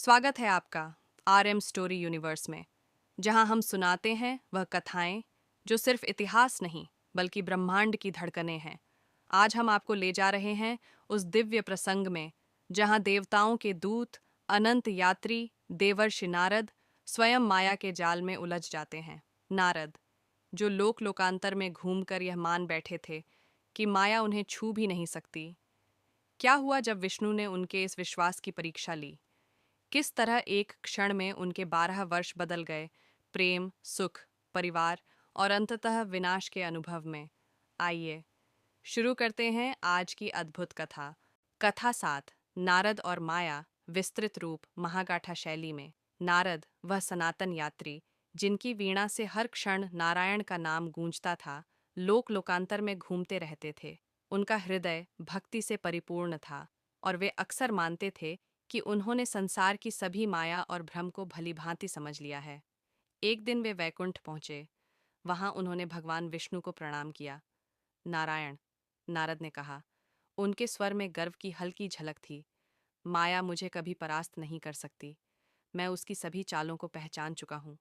स्वागत है आपका RM स्टोरी यूनिवर्स में, जहां हम सुनाते हैं वह कथाएं जो सिर्फ इतिहास नहीं बल्कि ब्रह्मांड की धड़कनें हैं। आज हम आपको ले जा रहे हैं उस दिव्य प्रसंग में जहां देवताओं के दूत, अनंत यात्री, देवर्षि नारद स्वयं माया के जाल में उलझ जाते हैं। नारद, जो लोक लोकांतर में घूमकर यह मान बैठे थे कि माया उन्हें छू भी नहीं सकती। क्या हुआ जब विष्णु ने उनके इस विश्वास की परीक्षा ली? किस तरह एक क्षण में उनके 12 वर्ष बदल गए, प्रेम, सुख, परिवार और अंततः विनाश के अनुभव में। आइए शुरू करते हैं आज की अद्भुत कथा। कथा 7, नारद और माया, विस्तृत रूप महागाथा शैली में। नारद, वह सनातन यात्री जिनकी वीणा से हर क्षण नारायण का नाम गूंजता था, लोक लोकांतर में घूमते रहते थे। उनका हृदय भक्ति से परिपूर्ण था और वे अक्सर मानते थे कि उन्होंने संसार की सभी माया और भ्रम को भलीभांति समझ लिया है। एक दिन वे वैकुंठ पहुंचे। वहां उन्होंने भगवान विष्णु को प्रणाम किया। नारायण, नारद ने कहा। उनके स्वर में गर्व की हल्की झलक थी। माया मुझे कभी परास्त नहीं कर सकती। मैं उसकी सभी चालों को पहचान चुका हूँ।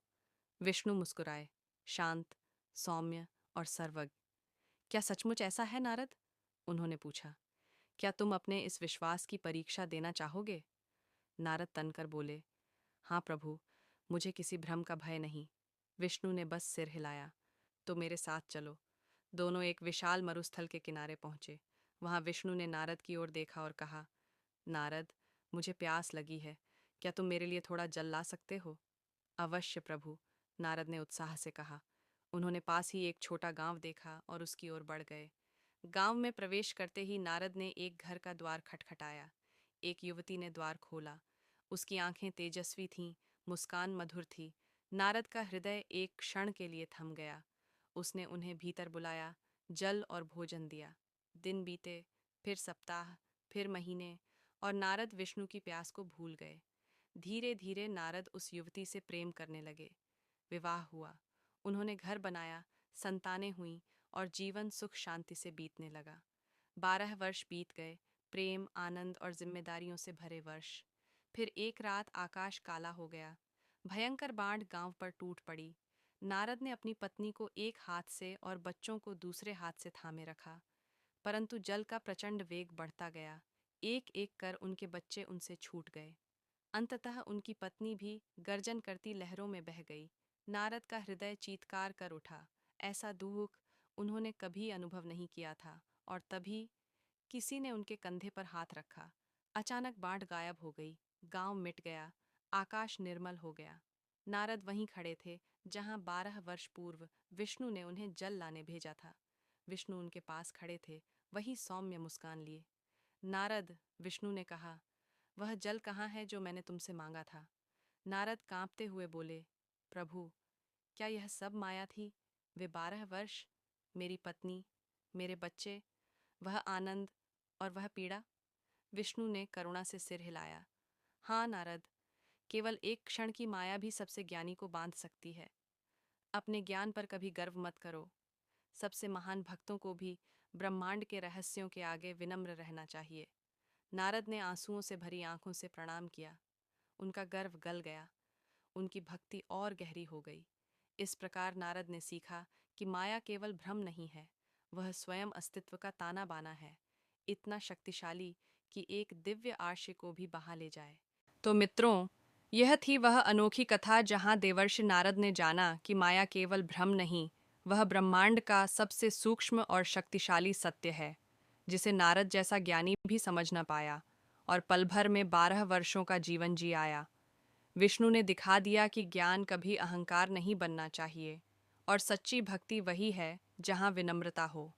विष्णु मुस्कुराए, शांत, सौम्य और सर्वज्ञ। क्या सचमुच ऐसा है नारद? उन्होंने पूछा। क्या तुम अपने इस विश्वास की परीक्षा देना चाहोगे? नारद तनकर बोले, हाँ प्रभु, मुझे किसी भ्रम का भय नहीं। विष्णु ने बस सिर हिलाया। तो मेरे साथ चलो। दोनों एक विशाल मरुस्थल के किनारे पहुंचे। वहां विष्णु ने नारद की ओर देखा और कहा, नारद, मुझे प्यास लगी है। क्या तुम मेरे लिए थोड़ा जल ला सकते हो? अवश्य प्रभु, नारद ने उत्साह से कहा। उन्होंने पास ही एक छोटा गांव देखा और उसकी ओर बढ़ गए। गांव में प्रवेश करते ही नारद ने एक घर का द्वार खटखटाया। एक युवती ने द्वार खोला। उसकी आंखें तेजस्वी थीं, मुस्कान मधुर थी। नारद का हृदय एक क्षण के लिए थम गया। उसने उन्हें भीतर बुलाया, जल और भोजन दिया। दिन बीते, फिर सप्ताह, फिर महीने, और नारद विष्णु की प्यास को भूल गए। धीरे धीरे नारद उस युवती से प्रेम करने लगे। विवाह हुआ। उन्होंने घर बनाया, संतानें हुईं और जीवन सुख शांति से बीतने लगा। 12 वर्ष बीत गए, प्रेम, आनंद और जिम्मेदारियों से भरे वर्ष। फिर एक रात आकाश काला हो गया। भयंकर बाढ़ गांव पर टूट पड़ी। नारद ने अपनी पत्नी को एक हाथ से और बच्चों को दूसरे हाथ से थामे रखा, परंतु जल का प्रचंड वेग बढ़ता गया। एक एक कर उनके बच्चे उनसे छूट गए। अंततः उनकी पत्नी भी गर्जन करती लहरों में बह गई। नारद का हृदय चीत्कार कर उठा। ऐसा दुख उन्होंने कभी अनुभव नहीं किया था। और तभी किसी ने उनके कंधे पर हाथ रखा। अचानक बाढ़ गायब हो गई। गांव मिट गया। आकाश निर्मल हो गया। नारद वहीं खड़े थे जहां 12 वर्ष पूर्व विष्णु ने उन्हें जल लाने भेजा था। विष्णु उनके पास खड़े थे, वही सौम्य मुस्कान लिए। नारद, विष्णु ने कहा, वह जल कहाँ है जो मैंने तुमसे मांगा था? नारद कांपते हुए बोले, प्रभु, क्या यह सब माया थी? वे 12 वर्ष, मेरी पत्नी, मेरे बच्चे, वह आनंद और वह पीड़ा? विष्णु ने करुणा से सिर हिलाया। हाँ नारद, केवल एक क्षण की माया भी सबसे ज्ञानी को बांध सकती है। अपने ज्ञान पर कभी गर्व मत करो। सबसे महान भक्तों को भी ब्रह्मांड के रहस्यों के आगे विनम्र रहना चाहिए। नारद ने आंसुओं से भरी आंखों से प्रणाम किया। उनका गर्व गल गया। उनकी भक्ति और गहरी हो गई। इस प्रकार नारद ने सीखा कि माया केवल भ्रम नहीं है, वह स्वयं अस्तित्व का ताना बाना है, इतना शक्तिशाली कि एक दिव्य आर्ष को भी बहा ले जाए। तो मित्रों, यह थी वह अनोखी कथा जहां देवर्षि नारद ने जाना कि माया केवल भ्रम नहीं, वह ब्रह्मांड का सबसे सूक्ष्म और शक्तिशाली सत्य है, जिसे नारद जैसा ज्ञानी भी समझ न पाया और पल भर में 12 वर्षों का जीवन जी आया। विष्णु ने दिखा दिया कि ज्ञान कभी अहंकार नहीं बनना चाहिए और सच्ची भक्ति वही है जहां विनम्रता हो।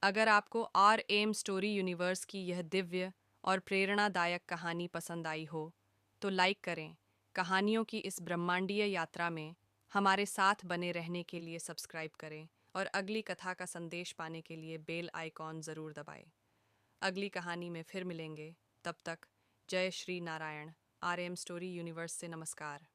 अगर आपको RM स्टोरी यूनिवर्स की यह दिव्य और प्रेरणादायक कहानी पसंद आई हो, तो लाइक करें। कहानियों की इस ब्रह्मांडीय यात्रा में हमारे साथ बने रहने के लिए सब्सक्राइब करें और अगली कथा का संदेश पाने के लिए बेल आइकॉन ज़रूर दबाएं। अगली कहानी में फिर मिलेंगे। तब तक जय Shri Narayan. RM story universe से नमस्कार।